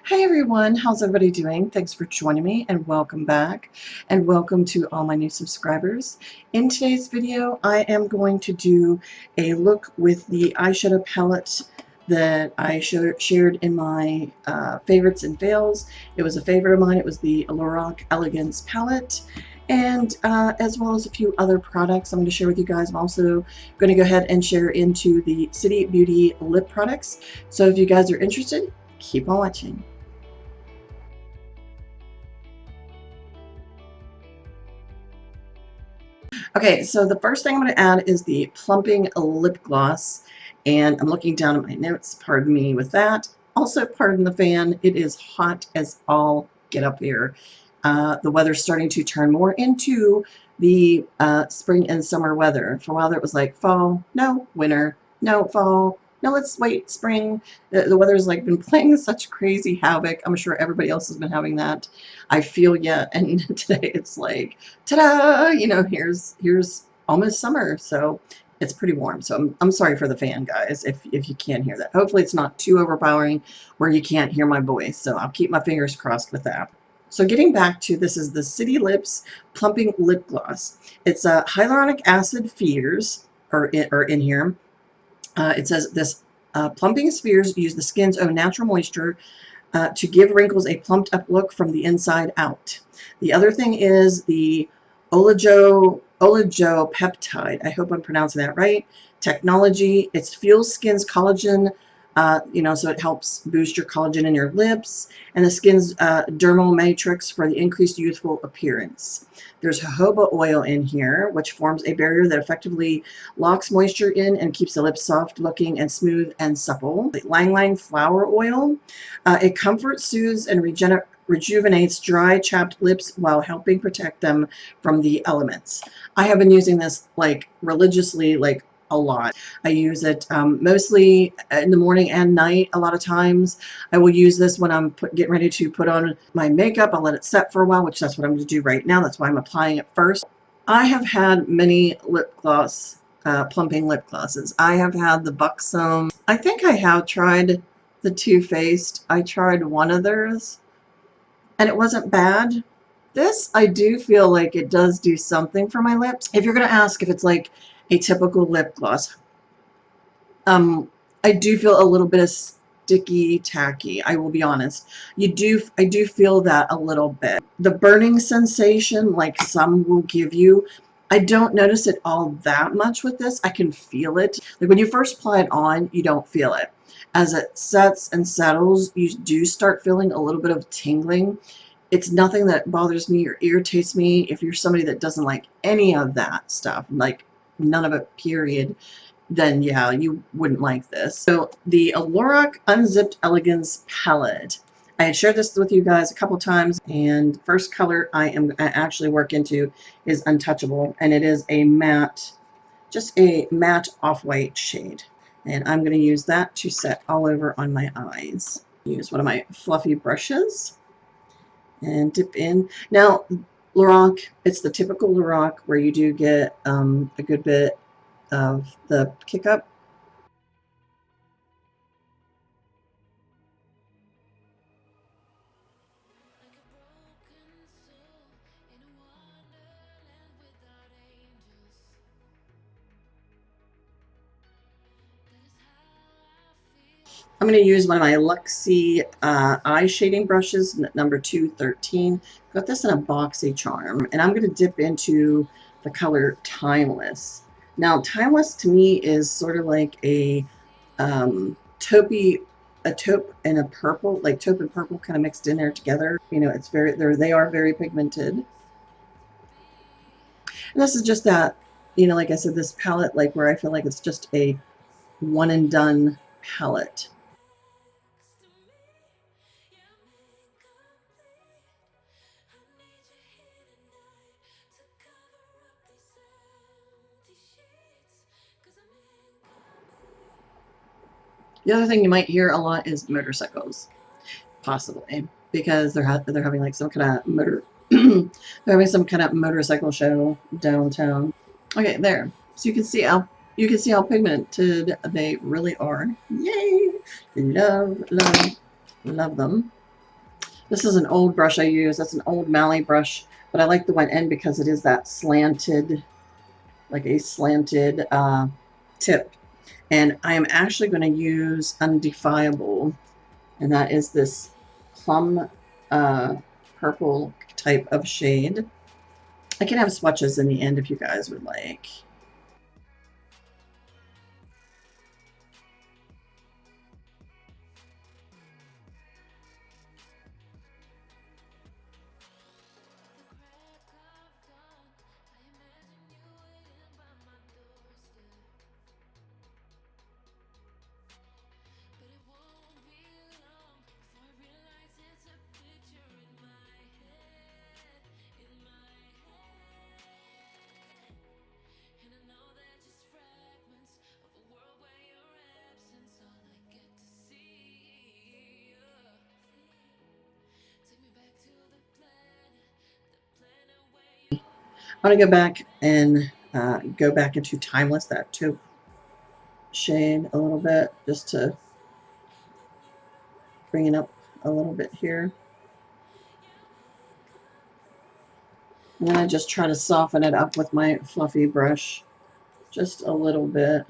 Hey everyone, how's everybody doing? Thanks for joining me and welcome back, and welcome to all my new subscribers. In today's video, I am going to do a look with the eyeshadow palette that I shared in my favorites and fails. It was a favorite of mine. It was the LORAC Elegance palette, and as well as a few other products I'm going to share with you guys. I'm also going to go ahead and share into the City Beauty lip products. So if you guys are interested, keep on watching. Okay, so the first thing I'm going to add is the Plumping Lip Gloss, and I'm looking down at my notes. Pardon me with that. Also, pardon the fan. It is hot as all get up here. The weather's starting to turn more into the spring and summer weather. For a while there it was like fall, no, winter, no, fall, no, let's wait, spring. The weather's like been playing such crazy havoc. I'm sure everybody else has been having that. I feel ya, and today it's like, ta-da! You know, here's almost summer, so it's pretty warm. So I'm sorry for the fan, guys, if you can't hear that. Hopefully it's not too overpowering where you can't hear my voice. So I'll keep my fingers crossed with that. So getting back to, this is the City Lips Plumping Lip Gloss. It's a hyaluronic acid spheres are in here. It says this plumping spheres use the skin's own natural moisture to give wrinkles a plumped up look from the inside out. The other thing is the oligopeptide. I hope I'm pronouncing that right. Technology. It fuels skin's collagen. So it helps boost your collagen in your lips and the skin's dermal matrix for the increased youthful appearance. There's jojoba oil in here, which forms a barrier that effectively locks moisture in and keeps the lips soft looking and smooth and supple. Lang Lang flower oil. It comforts, soothes, and rejuvenates dry, chapped lips while helping protect them from the elements. I have been using this like religiously, like a lot. I use it mostly in the morning and night. A lot of times I will use this when I'm getting ready to put on my makeup. I'll let it set for a while, which that's what I'm going to do right now. That's why I'm applying it first. I have had many lip gloss, plumping lip glosses. I have had the Buxom. I think I have tried the Too Faced. I tried one of theirs and it wasn't bad. This, I do feel like it does do something for my lips. If you're going to ask if it's like a typical lip gloss, I do feel a little bit of sticky, tacky. I will be honest. I do feel that a little bit. The burning sensation, like some will give you, I don't notice it all that much with this. I can feel it. Like when you first apply it on, you don't feel it. As it sets and settles, you do start feeling a little bit of tingling. It's nothing that bothers me or irritates me. If you're somebody that doesn't like any of that stuff, like none of it, period, then yeah, you wouldn't like this. So the LORAC Unzipped Elegance palette. I had shared this with you guys a couple times, and first color I actually work into is Untouchable, and it is a matte, just a matte off-white shade. And I'm going to use that to set all over on my eyes. Use one of my fluffy brushes and dip in. Now, LORAC, it's the typical LORAC where you do get a good bit of the kick up. I'm going to use one of my Luxie eye shading brushes, number 213. Got this in a boxy charm, and I'm going to dip into the color Timeless. Now, Timeless to me is sort of like a taupey, a taupe and a purple, like taupe and purple kind of mixed in there together. You know, it's very, they are very pigmented. And this is just that, you know, like I said, this palette, like where I feel like it's just a one and done palette. The other thing you might hear a lot is motorcycles, possibly, because they're having like some kind of motor, they're having some kind of motorcycle show downtown. Okay, there. So you can see how pigmented they really are. Yay! Love, love. Love them. This is an old brush I use. That's an old Mally brush, but I like the one end because it is that slanted, like a slanted tip. And I am actually going to use Undefiable, and that is this plum purple type of shade. I can have swatches in the end if you guys would like. I want to go back and go back into Timeless, that taupe shade a little bit, just to bring it up a little bit here. And then I just try to soften it up with my fluffy brush just a little bit.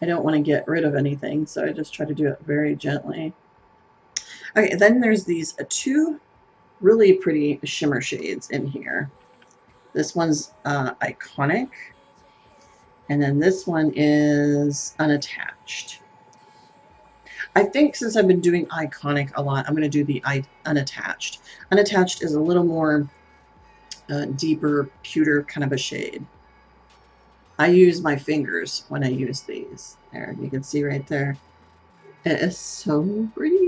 I don't want to get rid of anything, so I just try to do it very gently. Okay, then there's these two really pretty shimmer shades in here. This one's Iconic, and then this one is Unattached. I think since I've been doing Iconic a lot, I'm going to do the Unattached. Unattached is a little more deeper, pewter kind of a shade. I use my fingers when I use these. There, you can see right there. It is so pretty.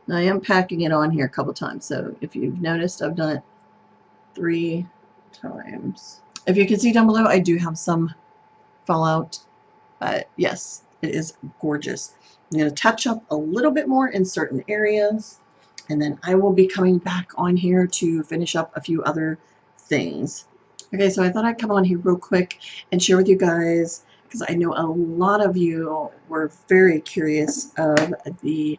Now, I am packing it on here a couple times, so if you've noticed, I've done it 3 times. If you can see down below, I do have some fallout, but yes, it is gorgeous. I'm going to touch up a little bit more in certain areas, and then I will be coming back on here to finish up a few other things. Okay, so I thought I'd come on here real quick and share with you guys, because I know a lot of you were very curious of the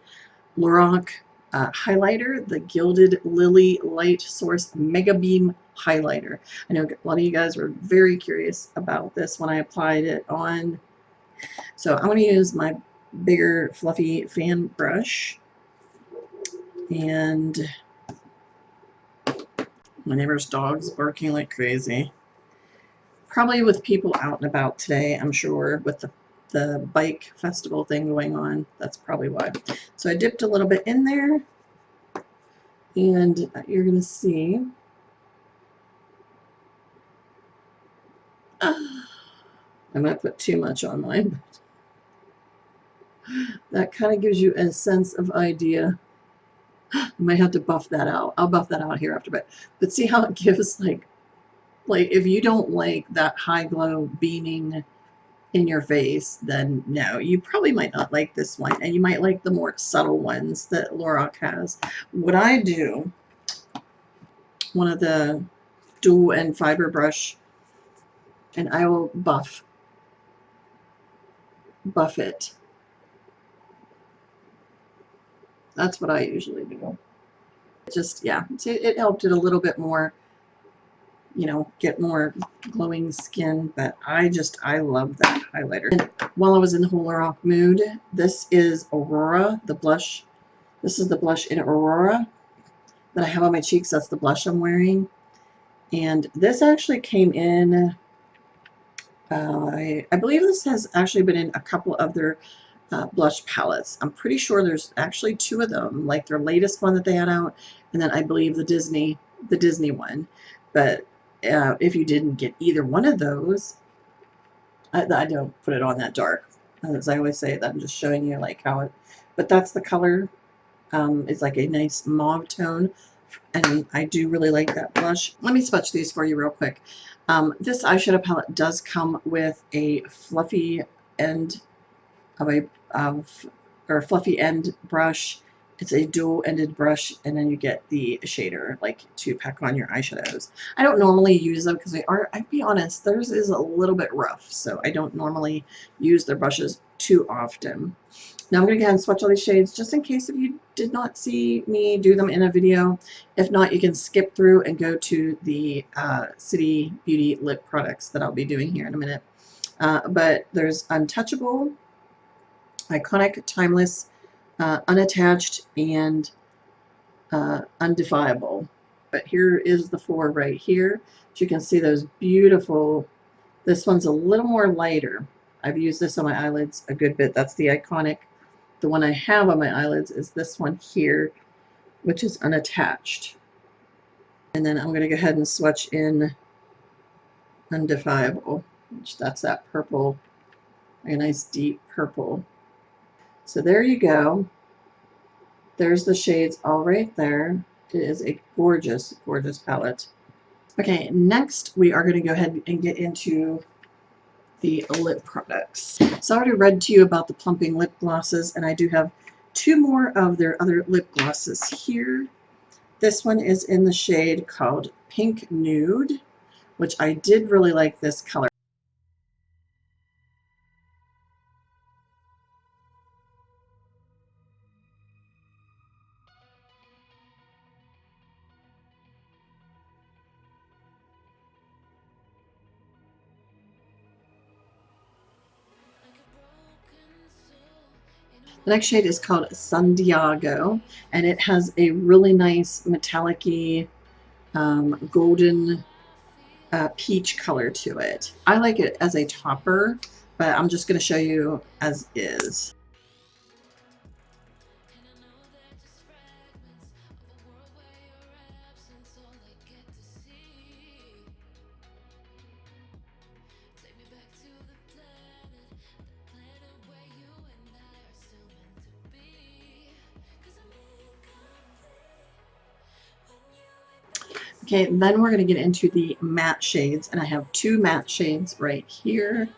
LORAC highlighter, the Gilded Lily Light Source Mega Beam Highlighter. I know a lot of you guys were very curious about this when I applied it on. So I'm going to use my bigger fluffy fan brush, and my neighbor's dog's barking like crazy. Probably with people out and about today, I'm sure, with the bike festival thing going on. That's probably why. So I dipped a little bit in there, and you're going to see. I might put too much on mine. That kind of gives you a sense of idea. I might have to buff that out. I'll buff that out here after, but see how it gives like if you don't like that high glow beaming in your face, then no, you probably might not like this one, and you might like the more subtle ones that LORAC has. What I do, one of the dual end fiber brush, and I will buff it. That's what I usually do. Just, yeah, it helped it a little bit more, you know, get more glowing skin, but I love that highlighter. And while I was in the whole LORAC mood, this is Aurora, the blush. This is the blush in Aurora that I have on my cheeks. That's the blush I'm wearing. And this actually came in, I believe this has actually been in a couple of their blush palettes. I'm pretty sure there's actually 2 of them, like their latest one that they had out, and then I believe the Disney one. But if you didn't get either one of those, I don't put it on that dark. As I always say, that I'm just showing you like how it, but that's the color. It's like a nice mauve tone, and I do really like that blush. Let me swatch these for you real quick. This eyeshadow palette does come with a fluffy end of or fluffy end brush. It's a dual-ended brush, and then you get the shader like to pack on your eyeshadows. I don't normally use them because they are, I'll be honest, theirs is a little bit rough, so I don't normally use their brushes too often. Now I'm going to go ahead and swatch all these shades just in case if you did not see me do them in a video. If not, you can skip through and go to the City Beauty lip products that I'll be doing here in a minute. But there's Untouchable, Iconic, Timeless, Unattached, and Undefiable. But here is the 4 right here. So you can see those beautiful, this one's a little more lighter. I've used this on my eyelids a good bit. That's the Iconic. The one I have on my eyelids is this one here, which is Unattached. And then I'm going to go ahead and swatch in Undefiable, which that's that purple, a nice deep purple. So there you go. There's the shades all right there. It is a gorgeous, gorgeous palette. Okay, next we are going to go ahead and get into the lip products. So I already read to you about the Plumping Lip Glosses, and I do have 2 more of their other lip glosses here. This one is in the shade called Pink Nude, which I did really like this color. The next shade is called Santiago, and it has a really nice metallic-y golden peach color to it. I like it as a topper, but I'm just going to show you as is. Okay, then we're going to get into the matte shades, and I have 2 matte shades right here.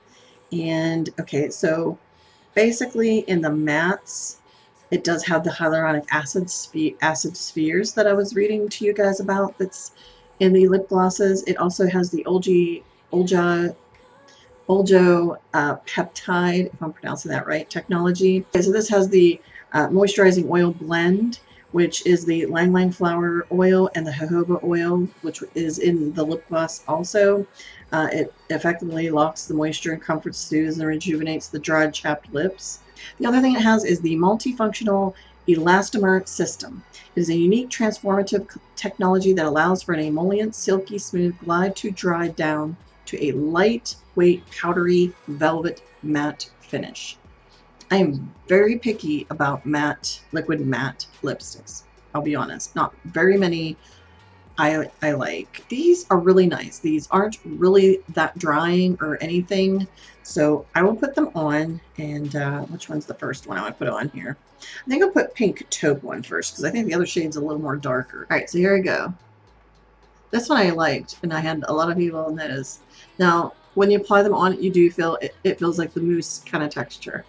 And okay, so basically in the mattes, it does have the hyaluronic acid spheres that I was reading to you guys about that's in the lip glosses. It also has the Oljo peptide, if I'm pronouncing that right, technology. Okay, so this has the moisturizing oil blend, which is the Lang Lang flower oil and the jojoba oil, which is in the lip gloss also. It effectively locks the moisture and comforts, soothes, and rejuvenates the dried, chapped lips. The other thing it has is the multifunctional elastomer system. It is a unique transformative technology that allows for an emollient, silky, smooth glide to dry down to a lightweight, powdery, velvet matte finish. I am very picky about liquid matte lipsticks. I'll be honest. Not very many I like. These are really nice. These aren't really that drying or anything. So I will put them on. And which one's the first one I want to put on here? I think I'll put Pink Taupe one first because I think the other shade's a little more darker. All right, so here we go. This one I liked, and I had a lot of people notice. Now, when you apply them on, you do feel it feels like the mousse kind of texture.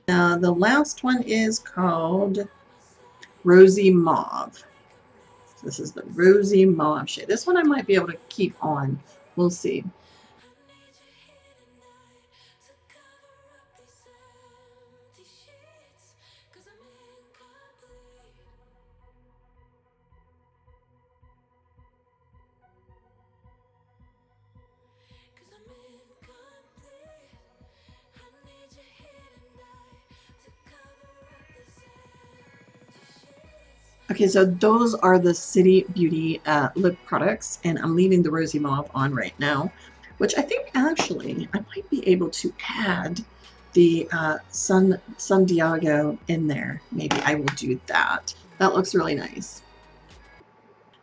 Now, the last one is called Rosy Mauve. This is the Rosy Mauve shade. This one I might be able to keep on. We'll see. Okay, so those are the City Beauty lip products, and I'm leaving the Rosy Mauve on right now, which I think actually I might be able to add the Sun Diego in there. Maybe I will do that. That looks really nice.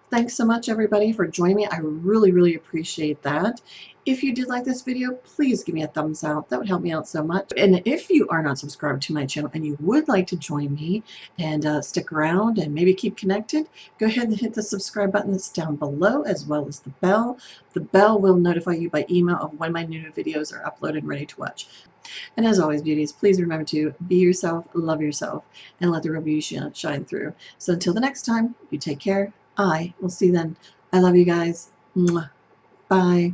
Thanks so much, everybody, for joining me. I really, really appreciate that. If you did like this video, please give me a thumbs up. That would help me out so much. And if you are not subscribed to my channel and you would like to join me and stick around and maybe keep connected, go ahead and hit the subscribe button that's down below, as well as the bell. The bell will notify you by email of when my new videos are uploaded and ready to watch. And as always, beauties, please remember to be yourself, love yourself, and let the real beauty shine through. So until the next time, you take care. I will see you then. I love you guys. Mwah. Bye.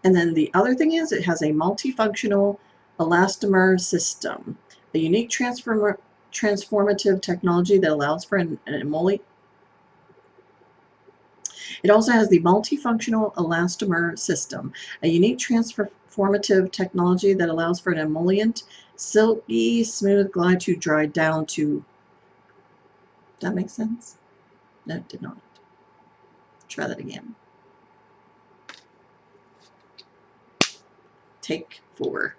And then the other thing is it has a multifunctional elastomer system, a unique transformative technology that allows for an emollient. It also has the multifunctional elastomer system, a unique transformative technology that allows for an emollient, silky, smooth glide to dry down to. That makes sense? No, it did not. Try that again. Take 4.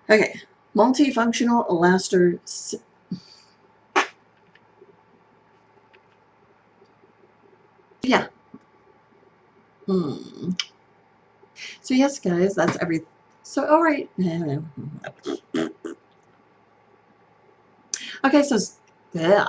Okay, multifunctional elastomer. Yeah. So yes, guys, that's everything. So all right. Okay, so yeah.